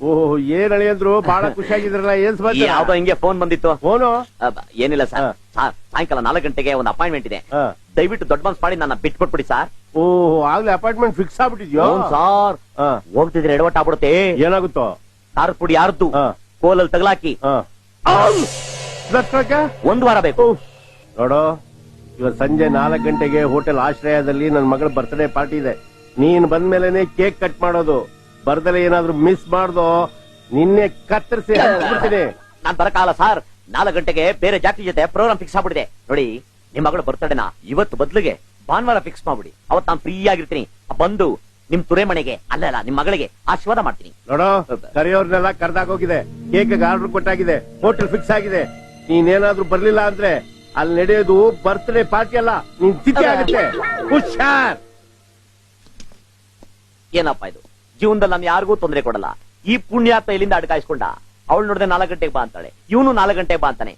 ಓಹ್ ಏನ್ ಅಳಿಯಂದ್ರು ಬಹಳ ಖುಷಿಯಾಗಿದ್ರಲ್ಲ. ಏನ್ ಸಮಾಚಾರ? ಯಾವ್ದೋ ಹಿಂಗೆ ಫೋನ್ ಬಂದಿತ್ತು. ಫೋನು ಏನಿಲ್ಲ ಸರ್. ಸಾಯಂಕಾಲ 4 ಗಂಟೆಗೆ ಒಂದು ಅಪಾಯಿಂಟ್ಮೆಂಟ್ ಇದೆ. ದಯವಿಟ್ಟು ದೊಡ್ಡ ಮನ್ಸ್ ಮಾಡಿ ನನ್ನ ಬಿಟ್ಬಿಟ್ಬಿಡಿ ಸರ್. ಓಹ್ ಆಗ್ಲೇ ಅಪಾಯಿಂಟ್ಮೆಂಟ್ ಫಿಕ್ಸ್ ಆಗ್ಬಿಟ್ಟಿದ್ಯೋ? ಸಾರ್ ಹೋಗ್ತಿದ್ರೆ ಎಡವಟ್ಟ ಆಗ್ಬಿಡುತ್ತೆ. ಏನಾಗುತ್ತೋ? ಖಾರ ಪುಡಿ ಯಾರದ್ದು ಕೋಲಲ್ಲಿ ತಗಲಾಕಿ 1 ವಾರ ಬೇಕು. ನೋಡೋ, ಇವತ್ತು ಸಂಜೆ 4 ಗಂಟೆಗೆ ಹೋಟೆಲ್ ಆಶ್ರಯದಲ್ಲಿ ನನ್ನ ಮಗಳ ಬರ್ತ್ಡೇ ಪಾರ್ಟಿ ಇದೆ. ನೀನ್ ಬಂದ್ಮೇಲೆನೆ ಕೇಕ್ ಕಟ್ ಮಾಡೋದು. ಬರ್ದಲೆ ಏನಾದ್ರು ಮಿಸ್ ಮಾಡ್ದೋ ನಿನ್ನೆ ಕತ್ತರಿಸಿ ಹಾಕ್ಬಿಡ್ತೀನಿ. ನಾನ್ ಬರಕಾಲ ಸರ್. 4 ಗಂಟೆಗೆ ಬೇರೆ ಜಾತಿ ಜೊತೆ ಪ್ರೋಗ್ರಾಮ್ ಫಿಕ್ಸ್ ಆಗ್ಬಿಟ್ಟಿದೆ. ನೋಡಿ, ನಿಮ್ ಮಗಳ ಬರ್ತಡೇನ ಇವತ್ತು ಬದಲಿಗೆ ಭಾನುವಾರ ಫಿಕ್ಸ್ ಮಾಡ್ಬಿಡಿ. ಅವತ್ ನಾನು ಫ್ರೀ ಆಗಿರ್ತೀನಿ. ಬಂದು ನಿಮ್ ತುರೆ ಮನೆಗೆ ಅಲ್ಲ ನಿಮ್ ಮಗಳಿಗೆ ಆಶೀರ್ವಾದ ಮಾಡ್ತೀನಿ. ನೋಡೋ, ಕರೆಯೋರ್ನೆಲ್ಲ ಕರ್ದಾಗೋಗಿದೆ. ಕೇಕ್ ಆರ್ಡರ್ ಕೊಟ್ಟಾಗಿದೆ. ಹೋಟೆಲ್ ಫಿಕ್ಸ್ ಆಗಿದೆ. ನೀನೇನಾದ್ರೂ ಬರ್ಲಿಲ್ಲ ಅಂದ್ರೆ ಅಲ್ಲಿ ನಡೆಯೋದು ಬರ್ತ್ಡೇ ಪಾರ್ಟಿ ಅಲ್ಲ, ನೀನ್ ತಿಥಿ ಆಗುತ್ತೆ. ಹುಷಾರ್. ಏನಪ್ಪ ಇದು? ಜೀವನದಲ್ಲಿ ನಾನು ಯಾರಿಗೂ ತೊಂದರೆ ಕೊಡಲ್ಲ. ಈ ಪುಣ್ಯಾತ್ಮ ಇಲ್ಲಿಂದ ಅಡ್ಕಾಯಿಸ್ಕೊಂಡ. ಅವಳು ನೋಡಿದ್ರೆ 4 ಗಂಟೆಗೆ ಬಾ ಅಂತಾಳೆ, ಇವನು 4 ಗಂಟೆಗೆ ಬಾ ಅಂತಾನೆ.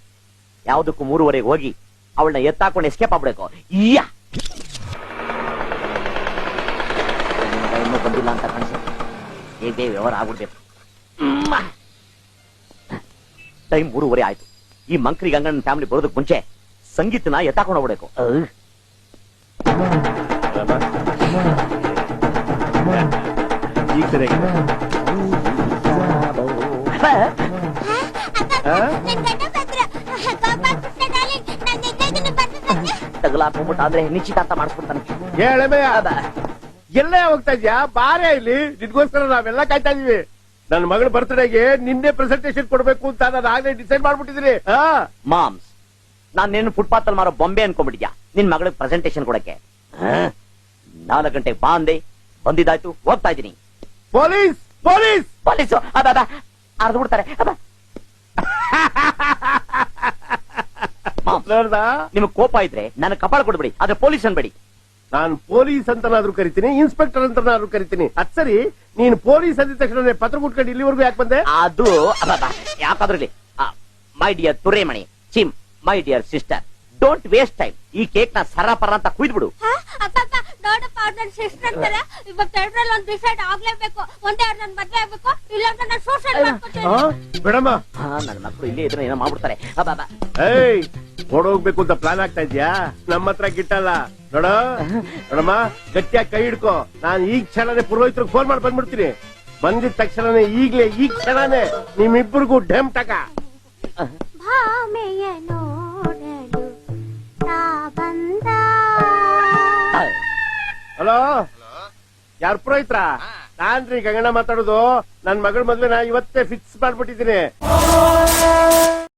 ಯಾವ್ದಕ್ಕೂ 3:15 ಹೋಗಿ ಅವಳನ್ನ ಎತ್ತಾಕೊಂಡು ಎಸ್ಕೇಪ್ ಆಗ್ಬಿಡಬೇಕು. ಇನ್ನೂ ಬಂದಿಲ್ಲ ಅಂತ ಕಾಣಿಸುತ್ತೆ. ಹೇಗೆ ವ್ಯವಹಾರ ಆಗ್ಬಿಡ್ಬೇಕು. ಟೈಮ್ 3:15 ಆಯ್ತು. ಈ ಮಂಕ್ರಿ ಗಂಗಣ್ಣನ ಫ್ಯಾಮಿಲಿ ಬರೋದಕ್ಕೆ ಮುಂಚೆ ಸಂಗೀತನ ಎತ್ತಾಕೊಂಡು ಹೋಗ್ಬಿಡಬೇಕು. ಈಗ ಸರಿಯಾಗಿದೆ. ತಗಲಾಕೊಂಡ್ಬಿಟ್ಟು ಆದ್ರೆ ನಿಶ್ಚಿತಾರ್ಥ ಮಾಡಿಸ್ಬಿಡ್ತಾನೆ. ಎಲ್ಲೇ ಹೋಗ್ತಾ ಇದ್ಯಾ? ಬಾರೇ ಇಲ್ಲಿ. ನಿನ್ಗೋಸ್ಕರ ನಾವೆಲ್ಲ ಕಾಯ್ತಾ ಇದೀವಿ. ನನ್ನ ಮಗಳ ಬರ್ತ್ಡೇಗೆ ನಿನ್ನೆ ಪ್ರೆಸೆಂಟೇಶನ್ ಕೊಡ್ಬೇಕು ಅಂತ ನಾನು ಆಗ್ಲೇ ಡಿಸೈಡ್ ಮಾಡ್ಬಿಟ್ಟಿದ್ದೀನಿ. ಮಾಮ್ಸ್, ನಾನ್ ನಿನ್ನ ಫುಟ್ಪಾತ್ ಅಲ್ಲಿ ಮಾರೋ ಬೊಂಬೆ ಅನ್ಕೊಂಡ್ಬಿಟ್ಟಿದ್ಯಾ ನಿನ್ ಮಗಳಿಗೆ ಪ್ರೆಸೆಂಟೇಶನ್ ಕೊಡಕ್ಕೆ? 4 ಗಂಟೆಗೆ ಬಾ ಅಂದೆ, ಬಂದಿದ್ದಾಯ್ತು, ಹೋಗ್ತಾ ಇದೀನಿ. ಪೊಲೀಸ್ ಪೊಲೀಸ್ ಪೊಲೀಸು ಅರ್ದು ಬಿಡ್ತಾರೆ. ನಿಮ್ಗೆ ಕೋಪ ಇದ್ರೆ ನನ್ನ ಕಪಾಳ ಕೊಡ್ಬಿಡಿ, ಆದ್ರೆ ಪೊಲೀಸ್ ಅನ್ಬೇಡಿ. ನಾನು ಪೊಲೀಸ್ ಅಂತನಾದ್ರೂ ಕರಿತೀನಿ, ಇನ್ಸ್ಪೆಕ್ಟರ್ ಅಂತನಾದ್ರೂ ಕರಿತೀನಿ. ಅದ್ ಸರಿ, ನೀನ್ ಪೊಲೀಸ್ ಅಂದಿದ ತಕ್ಷಣ ಪತ್ರ ಕೊಟ್ಕೊಂಡು ಇಲ್ಲಿವರೆಗೂ ಯಾಕೆ ಬಂದೆ? ಅದು ಯಾಕಾದ್ರೂ ಮೈ ಡಿಯರ್ ತುರೇಮಣಿ, ಚಿಮ್, my dear sister, don't waste time. ಈ ಕೇಕ್ ನ ಸರಪರ ಅಂತ ಕುಯ್ದ್ಬಿಡು. ನೋಡಪ್ಪ, ಅವ್ರ ನನ್ನ ಸಿಸ್ಟರ್ ಅಂತಾರೆ. ಇವತ್ತೆರಡರಲ್ಲಿ ಒಂದು ಡಿಸೈಡ್ ಆಗ್ಲೇಬೇಕು. ಒಂದೇ ಅವ್ರ ನನ್ನ ಮದ್ವೆ ಆಗ್ಬೇಕು, ಇಲ್ಲ ನಾನು ಸೂಸೈಡ್ ಮಾಡ್ಕೊತೀನಿ. ಬಿಡಮ್ಮ, ನನ್ನ ಮಕ್ಕಳು ಇಲ್ಲೇ ಇದ್ರೆ ಏನೋ ಮಾಡ್ಬಿಡ್ತಾರೆ. ಏಯ್, ಓಡೋಗ್ಬೇಕು ಅಂತ ಪ್ಲಾನ್ ಆಗ್ತಾ ಇದ್ಯಾ? ನಮ್ಮ ಹತ್ರ ಗಿಟ್ಟಲ್ಲ. ನೋಡಮ್ಮ, ಗಟ್ಟಿಯಾಗಿ ಕೈ ಹಿಡ್ಕೋ. ನಾನು ಈ ಕ್ಷಣನೇ ಪುರೋಹಿತರಿಗೆ ಫೋನ್ ಮಾಡಿ ಬಂದ್ಬಿಡ್ತೀನಿ. ಬಂದಿದ ತಕ್ಷಣನೇ ಈಗ್ಲೇ ಈ ಕ್ಷಣನೇ ನಿಮ್ಮಿಬ್ಬರಿಗೂ ಡೆಮ್ ಟಕ. ಹಲೋ, ಯಾರು ಪುರೋಹಿತ್ರ? ನಾನ್ರಿ ಗಂಗಣ್ಣ ಮಾತಾಡೋದು. ನನ್ ಮಗಳ ಮದ್ವೆನ ಇವತ್ತೇ ಫಿಕ್ಸ್ ಮಾಡ್ಬಿಟ್ಟಿದ್ದೀನಿ.